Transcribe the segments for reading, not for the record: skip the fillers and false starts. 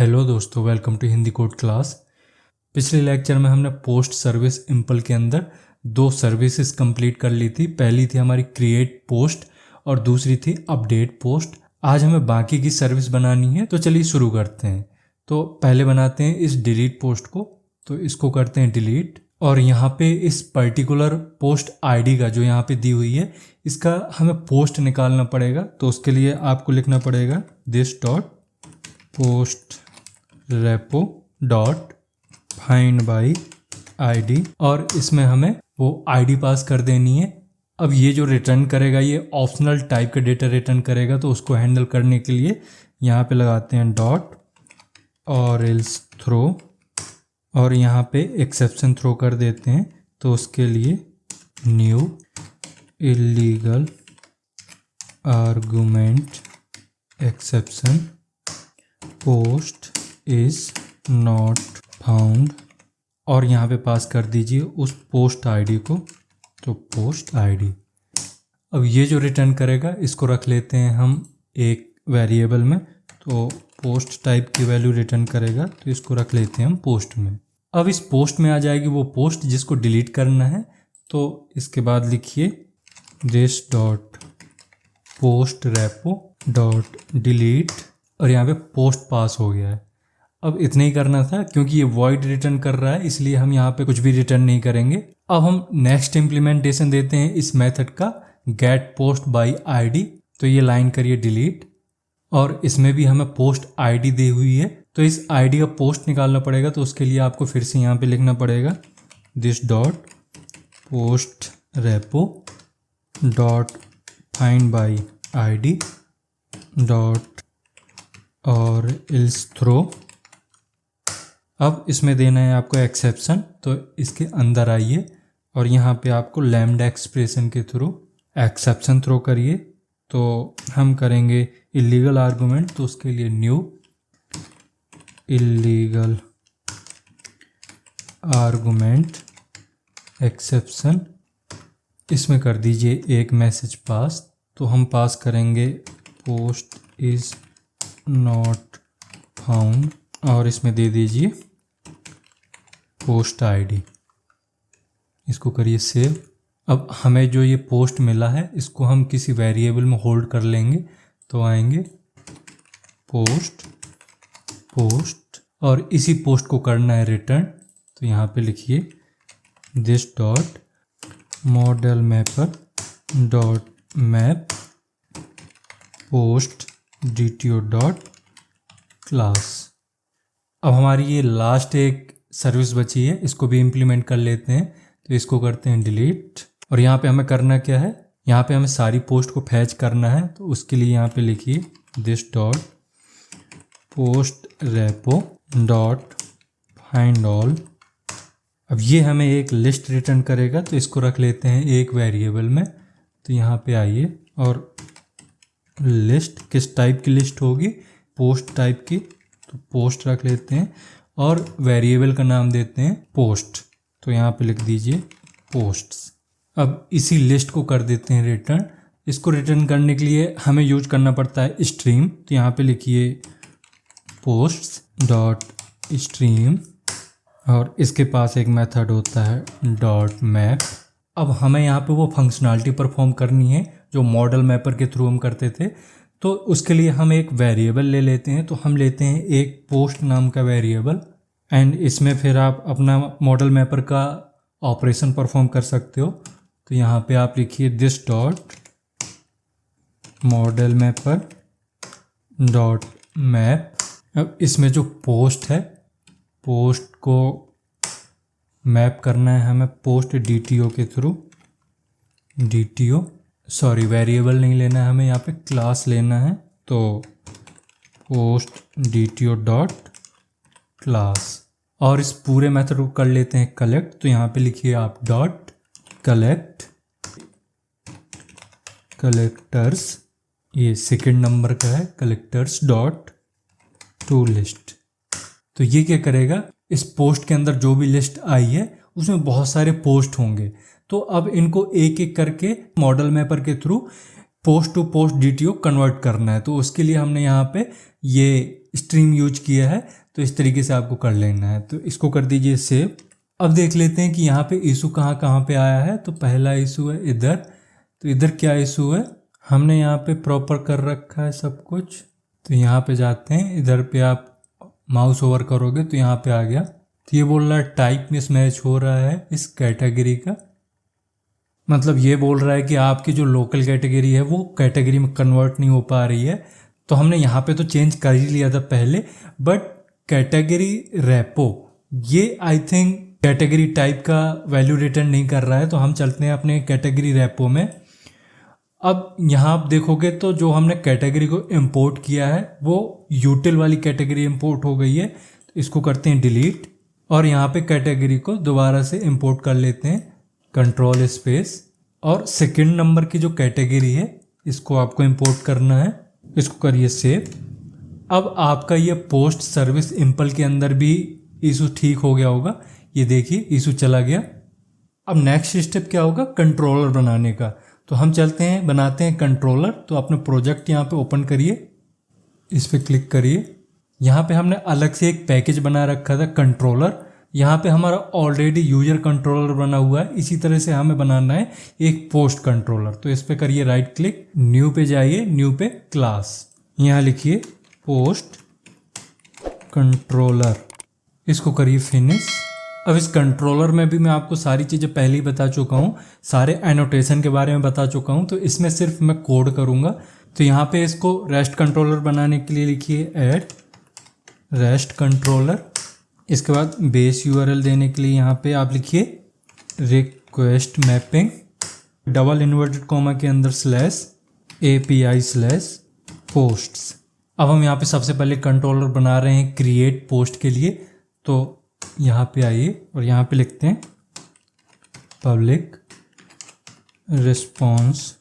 Hello दोस्तों, welcome to Hindi code class. पिछले lecture में हमने पोस्ट सर्विस इम्पल के अंदर दो सर्विसेज कंप्लीट कर ली थी। पहली थी हमारी क्रिएट पोस्ट और दूसरी थी अपडेट पोस्ट। आज हमें बाकी की सर्विस बनानी है, तो चलिए शुरू करते हैं। तो पहले बनाते हैं इस डिलीट पोस्ट को, तो इसको करते हैं डिलीट। और यहाँ पे इस पर्टिकुलर पोस्ट आईडी का जो यहाँ पे दी हुई है, इसका हमें पोस्ट निकालना पड़ेगा। तो उसके लिए आपको लिखना पड़ेगा this dot post repo dot find by ID, और इसमें हमें वो आईडी पास कर देनी है। अब ये जो रिटर्न करेगा ये ऑप्शनल टाइप का डेटा रिटर्न करेगा, तो उसको हैंडल करने के लिए यहाँ पे लगाते हैं डॉट और एल्स थ्रो, और यहाँ पे एक्सेप्शन थ्रो कर देते हैं। तो उसके लिए new illegal argument exception post is not found, और यहाँ पे पास कर दीजिए उस पोस्ट आईडी को, तो पोस्ट आईडी। अब ये जो रिटर्न करेगा इसको रख लेते हैं हम एक वेरिएबल में, तो पोस्ट टाइप की वैल्यू रिटर्न करेगा, तो इसको रख लेते हैं हम पोस्ट में। अब इस पोस्ट में आ जाएगी वो पोस्ट जिसको डिलीट करना है, तो इसके बाद लिखिए this dot post repo dot delete, और यहाँ पे पोस्ट पास हो गया है। अब इतना ही करना था, क्योंकि ये वॉइड रिटर्न कर रहा है इसलिए हम यहाँ पे कुछ भी रिटर्न नहीं करेंगे। अब हम नेक्स्ट इम्प्लीमेंटेशन देते हैं इस मेथड का गेट पोस्ट बाई आईडी। तो ये लाइन करिए डिलीट, और इसमें भी हमें पोस्ट आईडी दी हुई है, तो इस आईडी का पोस्ट निकालना पड़ेगा। तो उसके लिए आपको फिर से यहाँ पे लिखना पड़ेगा this dot post repo dot find by ID dot और एल्स थ्रो। अब इसमें देना है आपको एक्सेप्शन, तो इसके अंदर आइए और यहाँ पे आपको लैम्डा एक्सप्रेशन के थ्रू एक्सेप्शन थ्रो करिए। तो हम करेंगे इलीगल आर्गुमेंट, तो उसके लिए न्यू इलीगल आर्गुमेंट एक्सेप्शन, इसमें कर दीजिए एक मैसेज पास। तो हम पास करेंगे पोस्ट इज नॉट फाउंड, और इसमें दे दीजिए पोस्ट आईडी। इसको करिए सेव। अब हमें जो ये पोस्ट मिला है इसको हम किसी वेरिएबल में होल्ड कर लेंगे, तो आएंगे पोस्ट पोस्ट, और इसी पोस्ट को करना है रिटर्न। तो यहाँ पे लिखिए this dot model mapper dot map post DTO dot class. अब हमारी ये लास्ट एक सर्विस बची है, इसको भी इम्प्लीमेंट कर लेते हैं। तो इसको करते हैं डिलीट, और यहाँ पे हमें करना क्या है, यहाँ पे हमें सारी पोस्ट को फैच करना है। तो उसके लिए यहाँ पे लिखिए this dot post repo dot find all. अब ये हमें एक लिस्ट रिटर्न करेगा, तो इसको रख लेते हैं एक वेरिएबल में। तो यहाँ पे आइए, और लिस्ट किस टाइप की लिस्ट होगी, पोस्ट टाइप की, तो पोस्ट रख लेते हैं, और वेरिएबल का नाम देते हैं पोस्ट। तो यहाँ पे लिख दीजिए पोस्ट्स। अब इसी लिस्ट को कर देते हैं रिटर्न। इसको रिटर्न करने के लिए हमें यूज करना पड़ता है स्ट्रीम, तो यहाँ पे लिखिए पोस्ट्स डॉट स्ट्रीम, और इसके पास एक मेथड होता है डॉट मैप। अब हमें यहाँ पे वो फंक्शनैलिटी परफॉर्म करनी है जो मॉडल मैपर के थ्रू हम करते थे। तो उसके लिए हम एक वेरिएबल ले लेते हैं, तो हम लेते हैं एक पोस्ट नाम का वेरिएबल, एंड इसमें फिर आप अपना मॉडल मैपर का ऑपरेशन परफॉर्म कर सकते हो। तो यहाँ पे आप लिखिए this dot model mapper dot map. अब इसमें जो पोस्ट है, पोस्ट को मैप करना है हमें पोस्ट DTO के थ्रू। वेरिएबल नहीं लेना है हमें, यहाँ पे क्लास लेना है। तो पोस्ट DTO डॉट क्लास, और इस पूरे मेथड को कर लेते हैं कलेक्ट। तो यहाँ पे लिखिए आप डॉट कलेक्ट कलेक्टर्स, ये सेकंड नंबर का है, कलेक्टर्स डॉट टू लिस्ट। तो ये क्या करेगा, इस पोस्ट के अंदर जो भी लिस्ट आई है उसमें बहुत सारे पोस्ट होंगे, तो अब इनको एक एक करके मॉडल मैपर के through post to post DTO convert करना है। तो उसके लिए हमने यहाँ पे ये स्ट्रीम यूज किया है, तो इस तरीके से आपको कर लेना है। तो इसको कर दीजिए सेव। अब देख लेते हैं कि यहाँ पे इशू कहाँ कहाँ पे आया है। तो पहला इशू है इधर, तो इधर क्या इशू है, हमने यहाँ पे प्रॉपर कर रखा है सब कुछ। तो यहाँ पे जाते हैं, इधर पे आप माउस ओवर करोगे तो यहाँ पे आ गया। तो ये बोल रहा है टाइप मिसमैच हो रहा है इस कैटेगरी का, मतलब ये बोल रहा है कि आपकी जो लोकल कैटेगरी है वो कैटेगरी में कन्वर्ट नहीं हो पा रही है। तो हमने यहाँ पे तो चेंज कर ही लिया था पहले, बट कैटेगरी रेपो ये आई थिंक कैटेगरी टाइप का वैल्यू रिटर्न नहीं कर रहा है। तो हम चलते हैं अपने कैटेगरी रेपो में। अब यहाँ आप देखोगे तो जो हमने कैटेगरी को इंपोर्ट किया है वो यूटिल वाली कैटेगरी इंपोर्ट हो गई है। तो इसको करते हैं डिलीट और यहाँ पे कैटेगरी को दोबारा से इंपोर्ट कर लेते हैं, कंट्रोल स्पेस, और सेकंड नंबर की जो कैटेगरी है इसको आपको इंपोर्ट करना है। इसको करिए सेव। अब आपका ये पोस्ट सर्विस इम्पल के अंदर भी इशू ठीक हो गया होगा, ये देखिए इशू चला गया। अब नेक्स्ट स्टेप क्या होगा, कंट्रोलर बनाने का। तो हम चलते हैं बनाते हैं कंट्रोलर। तो अपने प्रोजेक्ट यहाँ पे ओपन करिए, इस पर क्लिक करिए। यहाँ पे हमने अलग से एक पैकेज बना रखा था कंट्रोलर, यहाँ पे हमारा ऑलरेडी यूजर कंट्रोलर बना हुआ है। इसी तरह से हमें बनाना है एक पोस्ट कंट्रोलर। तो इस पे करिए राइट क्लिक, न्यू पे जाइए, न्यू पे क्लास, यहाँ लिखिए पोस्ट कंट्रोलर, इसको करिए फिनिश। अब इस कंट्रोलर में भी मैं आपको सारी चीज़ें पहले ही बता चुका हूँ, सारे एनोटेशन के बारे में बता चुका हूँ। तो इसमें सिर्फ मैं कोड करूँगा। तो यहाँ पे इसको रेस्ट कंट्रोलर बनाने के लिए लिखिए ऐड रेस्ट कंट्रोलर। इसके बाद बेस यूआरएल देने के लिए यहाँ पे आप लिखिए request mapping double inverted comma के अंदर स्लैश API स्लैश पोस्ट्स। अब हम यहाँ पे सबसे पहले कंट्रोलर बना रहे हैं क्रिएट पोस्ट के लिए। तो यहाँ पे आइए और यहाँ पे लिखते हैं पब्लिक रिस्पॉन्स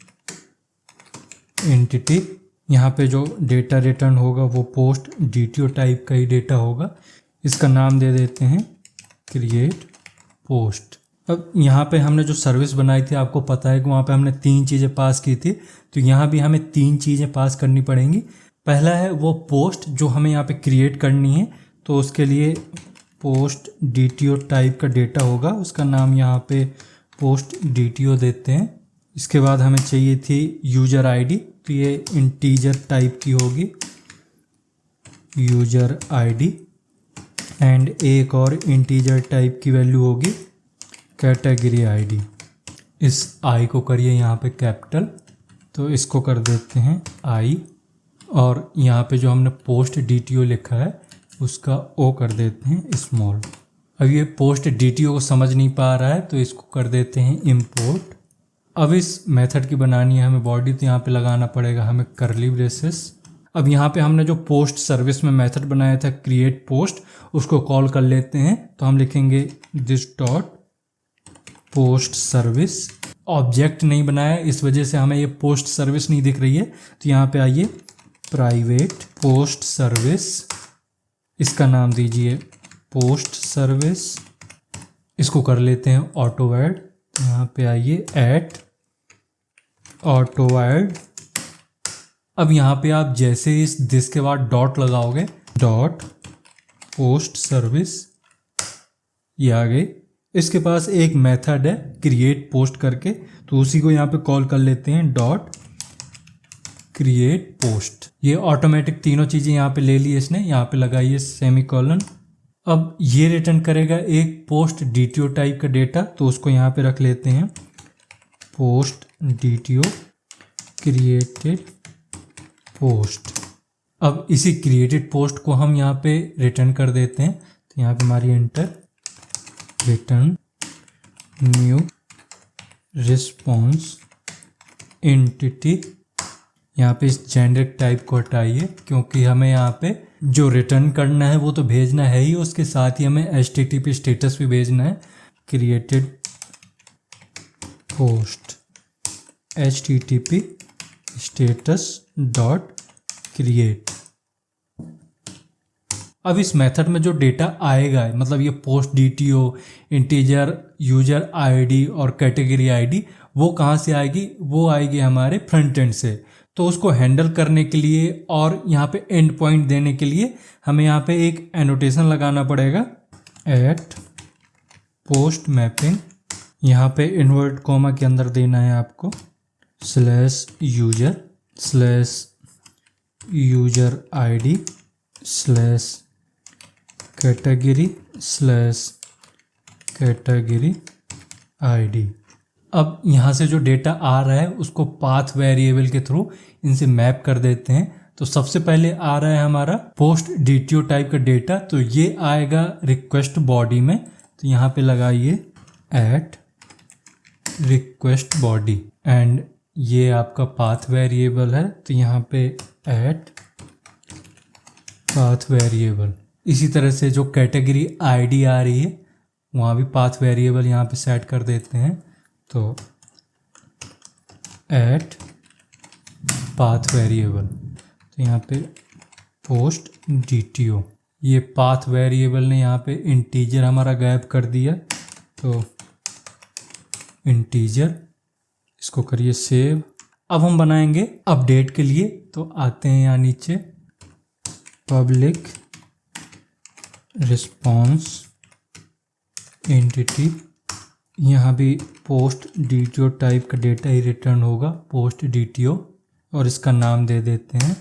एंटिटी। यहाँ पे जो डेटा रिटर्न होगा वो पोस्ट DTO टाइप का ही डेटा होगा। इसका नाम दे देते हैं क्रिएट पोस्ट। अब यहाँ पे हमने जो सर्विस बनाई थी, आपको पता है कि वहाँ पे हमने 3 चीज़ें पास की थी। तो यहाँ भी हमें 3 चीज़ें पास करनी पड़ेंगी। पहला है वो पोस्ट जो हमें यहाँ पे क्रिएट करनी है। तो उसके लिए पोस्ट DTO टाइप का डेटा होगा, उसका नाम यहाँ पे पोस्ट DTO देते हैं। इसके बाद हमें चाहिए थी यूजर ID, तो ये इंटीजर टाइप की होगी यूजर ID, एंड एक और इंटीजर टाइप की वैल्यू होगी कैटेगरी ID। इस I को करिए यहाँ पे कैपिटल, तो इसको कर देते हैं I, और यहाँ पे जो हमने पोस्ट DTO लिखा है उसका O कर देते हैं स्मॉल। अब ये पोस्ट DTO को समझ नहीं पा रहा है तो इसको कर देते हैं इम्पोर्ट। अब इस मेथड की बनानी है हमें बॉडी, तो यहाँ पे लगाना पड़ेगा हमें कर्ली ब्रेसेस। अब यहाँ पे हमने जो पोस्ट सर्विस में मेथड बनाया था क्रिएट पोस्ट, उसको कॉल कर लेते हैं। तो हम लिखेंगे this dot post service. Object नहीं बनाया, इस वजह से हमें ये पोस्ट सर्विस नहीं दिख रही है। तो यहाँ पे आइए प्राइवेट पोस्ट सर्विस, इसका नाम दीजिए पोस्ट सर्विस। इसको कर लेते हैं ऑटो ऐड। यहाँ पे आइए एट ऑटो ऐड। अब यहाँ पे आप जैसे इस दिस के बाद डॉट लगाओगे, डॉट पोस्ट सर्विस, ये आ गई। इसके पास एक मेथड है क्रिएट पोस्ट करके, तो उसी को यहाँ पे कॉल कर लेते हैं डॉट क्रिएट पोस्ट। ये ऑटोमेटिक तीनों चीज़ें यहाँ पे ले ली इसने, यहाँ पे लगाइए सेमीकोलन। अब ये रिटर्न करेगा एक पोस्ट DTO टाइप का डेटा, तो उसको यहाँ पे रख लेते हैं पोस्ट DTO क्रिएटेड पोस्ट। अब इसी क्रिएटेड पोस्ट को हम यहाँ पे रिटर्न कर देते हैं। तो यहाँ पे हमारी enter return new response entity. यहाँ पे इस जेनेरिक टाइप को हटाइए, क्योंकि हमें यहाँ पे जो रिटर्न करना है वो तो भेजना है ही, उसके साथ ही हमें HTTP स्टेटस भी भेजना है। Created post HTTP status dot create. अब इस मेथड में जो डेटा आएगा, मतलब ये post DTO, integer, user ID और कैटेगरी ID, वो कहाँ से आएगी, वो आएगी हमारे फ्रंट एंड से। तो उसको हैंडल करने के लिए और यहाँ पे एंड पॉइंट देने के लिए हमें यहाँ पे एक एनोटेशन लगाना पड़ेगा, एट पोस्ट मैपिंग। यहाँ पे इन्वर्ट कॉमा के अंदर देना है आपको /user ID /category ID। अब यहाँ से जो डेटा आ रहा है उसको पाथ वेरिएबल के थ्रू इनसे मैप कर देते हैं। तो सबसे पहले आ रहा है हमारा पोस्ट DTO टाइप का डेटा, तो ये आएगा रिक्वेस्ट बॉडी में। तो यहाँ पे लगाइए एट रिक्वेस्ट बॉडी एंड ये आपका पाथ वेरिएबल है, तो यहाँ पे एट पाथ वेरिएबल। इसी तरह से जो कैटेगरी ID आ रही है वहाँ भी पाथ वेरिएबल यहाँ पे सेट कर देते हैं, तो एट पाथ वेरिएबल। तो यहाँ पे पोस्ट DTO, ये पाथ वेरिएबल ने यहाँ पे इंटीजर हमारा गायब कर दिया, तो इंटीजर, इसको करिए सेव। अब हम बनाएंगे अपडेट के लिए, तो आते हैं यहाँ नीचे पब्लिक रिस्पॉन्स एंटिटी, यहाँ भी पोस्ट DTO टाइप का डेटा ही रिटर्न होगा, पोस्ट DTO, और इसका नाम दे देते हैं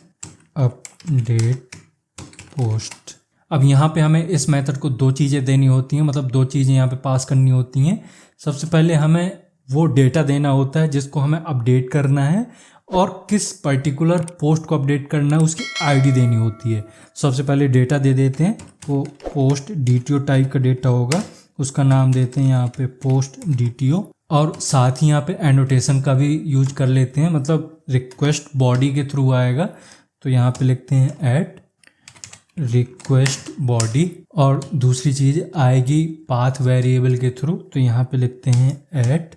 अपडेट पोस्ट। अब यहाँ पे हमें इस मेथड को दो चीज़ें देनी होती हैं, मतलब दो चीज़ें यहाँ पे पास करनी होती हैं। सबसे पहले हमें वो डेटा देना होता है जिसको हमें अपडेट करना है, और किस पर्टिकुलर पोस्ट को अपडेट करना है उसकी ID देनी होती है। सबसे पहले डेटा दे देते हैं, वो पोस्ट DTO टाइप का डेटा होगा, उसका नाम देते हैं यहाँ पे पोस्ट DTO, और साथ ही यहाँ पे एनोटेशन का भी यूज कर लेते हैं, मतलब रिक्वेस्ट बॉडी के थ्रू आएगा। तो यहाँ पे लिखते हैं एट रिक्वेस्ट बॉडी, और दूसरी चीज़ आएगी पाथ वेरिएबल के थ्रू, तो यहाँ पे लिखते हैं एट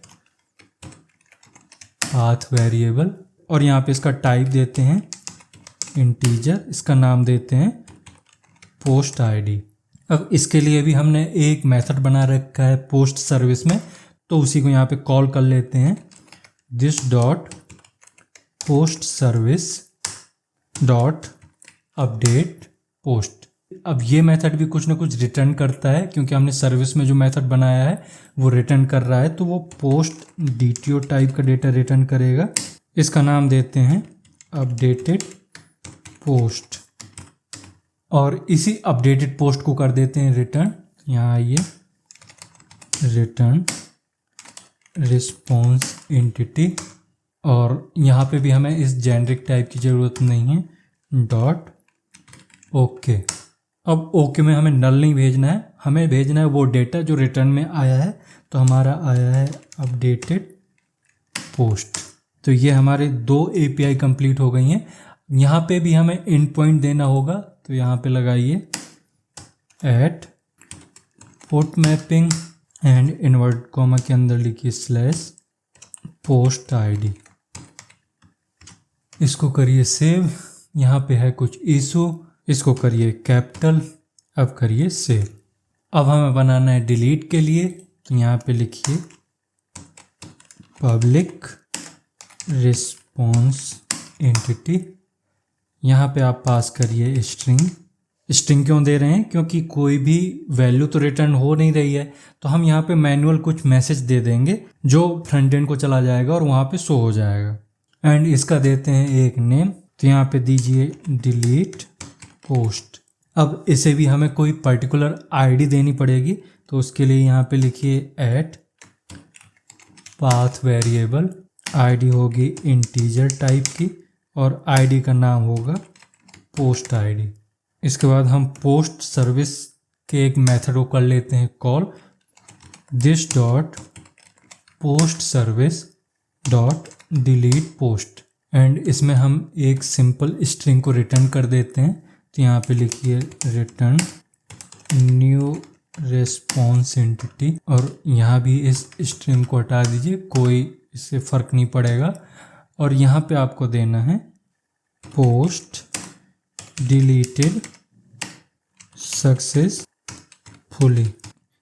पाथ वेरिएबल, और यहाँ पे इसका टाइप देते हैं इंटीजर, इसका नाम देते हैं पोस्ट ID। अब इसके लिए भी हमने एक मेथड बना रखा है पोस्ट सर्विस में, तो उसी को यहाँ पे कॉल कर लेते हैं, this dot post service dot update post. अब ये मेथड भी कुछ ना कुछ रिटर्न करता है, क्योंकि हमने सर्विस में जो मेथड बनाया है वो रिटर्न कर रहा है, तो वो पोस्ट DTO टाइप का डेटा रिटर्न करेगा। इसका नाम देते हैं अपडेटेड पोस्ट, और इसी अपडेटेड पोस्ट को कर देते हैं रिटर्न। यहाँ आइए रिटर्न रिस्पॉन्स एंटिटी, और यहाँ पे भी हमें इस जेनरिक टाइप की ज़रूरत नहीं है, डॉट ओके। अब ओके में हमें नल नहीं भेजना है, हमें भेजना है वो डेटा जो रिटर्न में आया है, तो हमारा आया है अपडेटेड पोस्ट। तो ये हमारे दो API कंप्लीट हो गई हैं। यहाँ पे भी हमें एंड पॉइंट देना होगा, तो यहाँ पे लगाइए at post mapping and invert comma के अंदर लिखिए /पोस्ट ID। इसको करिए सेव। यहाँ पे है कुछ इशू, इसको करिए कैपिटल, अब करिए सेव। अब हमें बनाना है डिलीट के लिए, तो यहाँ पे लिखिए पब्लिक रिस्पॉन्स एंटिटी। यहाँ पे आप पास करिए स्ट्रिंग। स्ट्रिंग क्यों दे रहे हैं? क्योंकि कोई भी वैल्यू तो रिटर्न हो नहीं रही है, तो हम यहाँ पे मैनुअल कुछ मैसेज दे देंगे जो फ्रंट एंड को चला जाएगा और वहाँ पे शो हो जाएगा। एंड इसका देते हैं एक नेम, तो यहाँ पे दीजिए डिलीट पोस्ट। अब इसे भी हमें कोई पर्टिकुलर ID देनी पड़ेगी, तो उसके लिए यहाँ पे लिखिए एट पाथ वेरिएबल, ID होगी इंटीजर टाइप की और ID का नाम होगा पोस्ट ID। इसके बाद हम पोस्ट सर्विस के एक मेथड को कर लेते हैं call, this dot post service dot delete post, and इसमें हम एक सिंपल स्ट्रिंग को रिटर्न कर देते हैं। तो यहाँ पे लिखिए रिटर्न न्यू रिस्पॉन्स एंटिटी, और यहाँ भी इस स्ट्रिंग को हटा दीजिए, कोई इससे फ़र्क नहीं पड़ेगा। और यहाँ पे आपको देना है पोस्ट डिलीटेड सक्सेसफुली।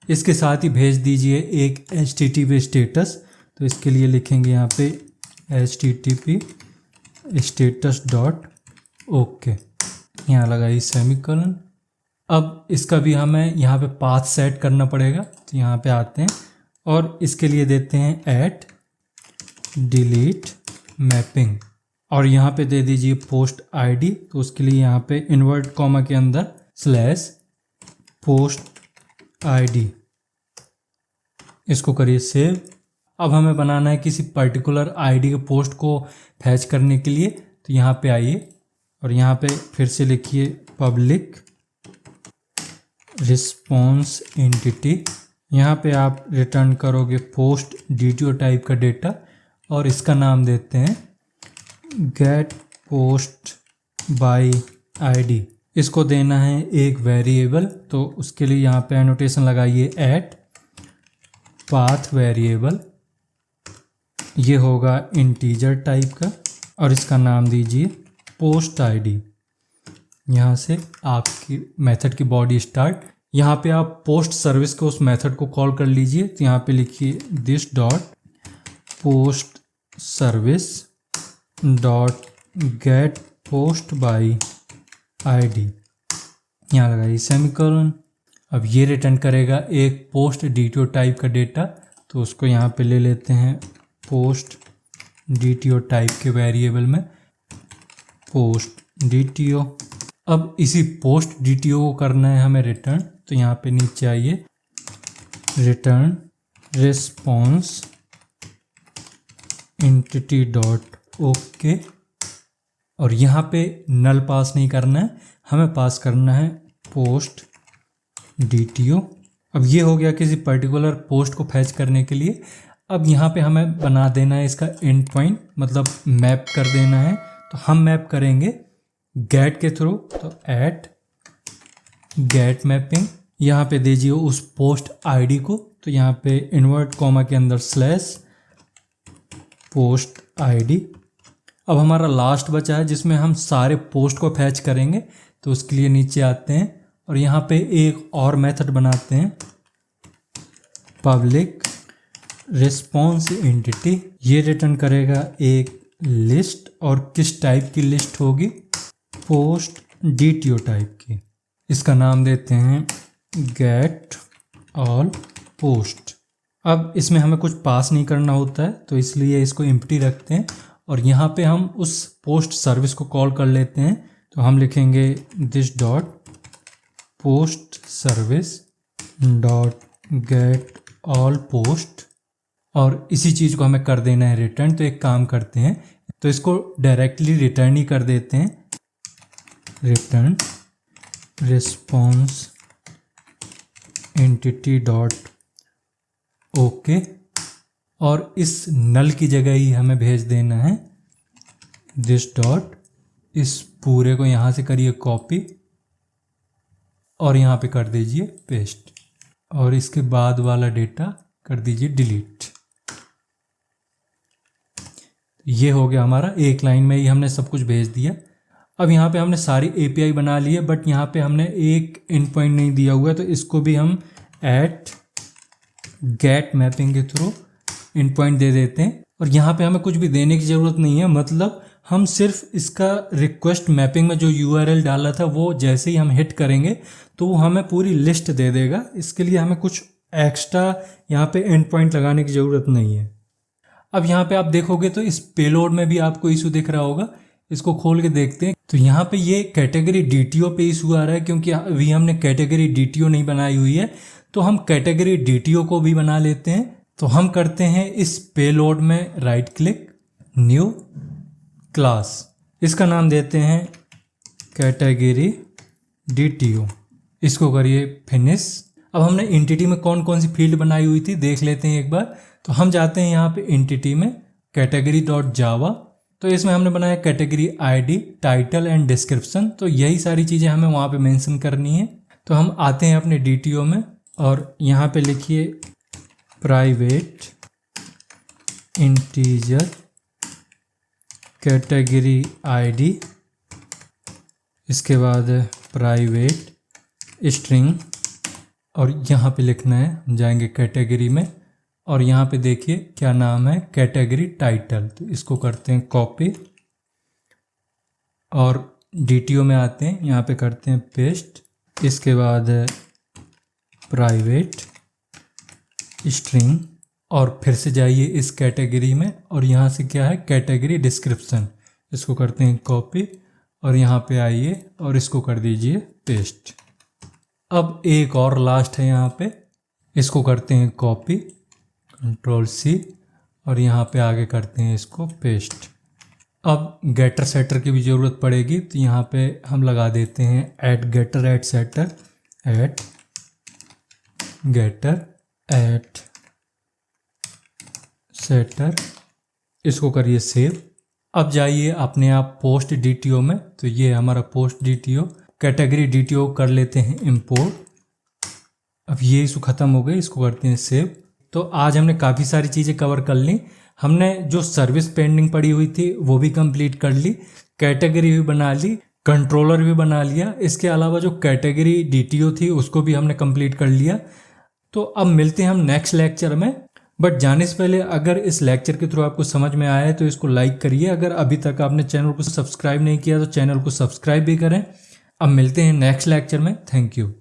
इसके साथ ही भेज दीजिए एक HTTP स्टेटस, तो इसके लिए लिखेंगे यहाँ पे HTTP स्टेटस डॉट ओके, यहाँ लगाइए सेमीकोलन। अब इसका भी हमें यहाँ पे पाथ सेट करना पड़ेगा, तो यहाँ पे आते हैं और इसके लिए देते हैं @delete mapping और यहाँ पे दे दीजिए पोस्ट आईडी। तो उसके लिए यहाँ पे इन्वर्ट कॉमा के अंदर /post id, इसको करिए सेव। अब हमें बनाना है किसी पर्टिकुलर आईडी के पोस्ट को फैच करने के लिए, तो यहाँ पे आइए और यहाँ पे फिर से लिखिए पब्लिक रिस्पॉन्स एंटिटी। यहाँ पे आप रिटर्न करोगे पोस्ट DTO टाइप का डेटा और इसका नाम देते हैं गेट पोस्ट बाय ID। इसको देना है एक वेरिएबल, तो उसके लिए यहाँ पे एनोटेशन लगाइए @path वेरिएबल, ये होगा इंटीजर टाइप का और इसका नाम दीजिए पोस्ट ID। यहाँ से आपकी मेथड की बॉडी स्टार्ट, यहाँ पे आप पोस्ट सर्विस के उस मेथड को कॉल कर लीजिए। तो यहाँ पे लिखिए this dot post service dot get post by ID, यहाँ लगाइए सेमीकोलन। अब ये रिटर्न करेगा एक पोस्ट DTO टाइप का डेटा, तो उसको यहाँ पे ले लेते हैं पोस्ट DTO टाइप के वेरिएबल में पोस्ट DTO। अब इसी पोस्ट DTO को करना है हमें रिटर्न, तो यहाँ पे नीचे आइए return response entity dot okay और यहाँ पे नल पास नहीं करना है, हमें पास करना है पोस्ट DTO। अब ये हो गया किसी पर्टिकुलर पोस्ट को फैच करने के लिए। अब यहाँ पे हमें बना देना है इसका एंड पॉइंट, मतलब मैप कर देना है। तो हम मैप करेंगे गेट के थ्रू, तो @get mapping, यहाँ पे दीजिए उस पोस्ट ID को, तो यहाँ पे इन्वर्ट कॉमा के अंदर /post ID। अब हमारा लास्ट बचा है जिसमें हम सारे पोस्ट को फैच करेंगे, तो उसके लिए नीचे आते हैं और यहाँ पे एक और मेथड बनाते हैं पब्लिक रिस्पॉन्स एंटिटी। ये रिटर्न करेगा एक लिस्ट, और किस टाइप की लिस्ट होगी, पोस्ट DTO टाइप की। इसका नाम देते हैं गेट ऑल पोस्ट। अब इसमें हमें कुछ पास नहीं करना होता है, तो इसलिए इसको एम्प्टी रखते हैं और यहाँ पे हम उस पोस्ट सर्विस को कॉल कर लेते हैं। तो हम लिखेंगे this dot post service dot get all post और इसी चीज़ को हमें कर देना है रिटर्न। तो एक काम करते हैं, तो इसको डायरेक्टली रिटर्न ही कर देते हैं, return response entity dot okay और इस नल की जगह ही हमें भेज देना है दिस डॉट, इस पूरे को यहाँ से करिए कॉपी और यहाँ पे कर दीजिए पेस्ट और इसके बाद वाला डेटा कर दीजिए डिलीट। ये हो गया हमारा, एक लाइन में ही हमने सब कुछ भेज दिया। अब यहाँ पे हमने सारी API बना ली है, बट यहाँ पे हमने एक एंड पॉइंट नहीं दिया हुआ है, तो इसको भी हम @get mapping के थ्रू एंड पॉइंट दे देते हैं। और यहाँ पे हमें कुछ भी देने की ज़रूरत नहीं है, मतलब हम सिर्फ इसका रिक्वेस्ट मैपिंग में जो URL डाला था वो जैसे ही हम हिट करेंगे तो वो हमें पूरी लिस्ट दे देगा। इसके लिए हमें कुछ एक्स्ट्रा यहाँ पे एंड पॉइंट लगाने की ज़रूरत नहीं है। अब यहाँ पे आप देखोगे तो इस पेलोड में भी आपको इशू दिख रहा होगा, इसको खोल के देखते हैं। तो यहाँ पे ये कैटेगरी DTO पे इशू आ रहा है, क्योंकि अभी हमने कैटेगरी DTO नहीं बनाई हुई है। तो हम कैटेगरी DTO को भी बना लेते हैं। तो हम करते हैं इस पेलोड में राइट क्लिक, न्यू क्लास, इसका नाम देते हैं कैटेगरी DTO, इसको करिए फिनिश। अब हमने एंटिटी में कौन कौन सी फील्ड बनाई हुई थी देख लेते हैं एक बार। तो हम जाते हैं यहाँ पे एंटिटी में कैटेगरी डॉट जावा, तो इसमें हमने बनाया category ID, title and description. तो यही सारी चीज़ें हमें वहाँ पे मेंशन करनी है। तो हम आते हैं अपने DTO में और यहाँ पे लिखिए प्राइवेट इंटीजर कैटेगरी ID, इसके बाद प्राइवेट स्ट्रिंग और यहाँ पे लिखना है, हम जाएंगे कैटेगरी में और यहाँ पे देखिए क्या नाम है, कैटेगरी टाइटल। तो इसको करते हैं कॉपी और DTO में आते हैं, यहाँ पे करते हैं पेस्ट। इसके बाद प्राइवेट स्ट्रिंग और फिर से जाइए इस कैटेगरी में और यहाँ से क्या है कैटेगरी डिस्क्रिप्शन, इसको करते हैं कॉपी और यहाँ पे आइए और इसको कर दीजिए पेस्ट। अब एक और लास्ट है यहाँ पे, इसको करते हैं कॉपी Ctrl+C और यहाँ पे आगे करते हैं इसको पेस्ट। अब गेटर सेटर की भी ज़रूरत पड़ेगी तो यहाँ पे हम लगा देते हैं add getter add setter, add getter add setter, इसको करिए सेव। अब जाइए अपने आप पोस्ट DTO में, तो ये हमारा पोस्ट DTO, कैटेगरी DTO कर लेते हैं इंपोर्ट। अब ये इशू ख़त्म हो गई, इसको करते हैं सेव। तो आज हमने काफ़ी सारी चीज़ें कवर कर ली। हमने जो सर्विस पेंडिंग पड़ी हुई थी वो भी कंप्लीट कर ली, कैटेगरी भी बना ली, कंट्रोलर भी बना लिया। इसके अलावा जो कैटेगरी DTO थी उसको भी हमने कंप्लीट कर लिया। तो अब मिलते हैं हम नेक्स्ट लेक्चर में। बट जाने से पहले अगर इस लेक्चर के थ्रू आपको समझ में आया है तो इसको लाइक करिए। अगर अभी तक आपने चैनल को सब्सक्राइब नहीं किया तो चैनल को सब्सक्राइब भी करें। अब मिलते हैं नेक्स्ट लेक्चर में। Thank you.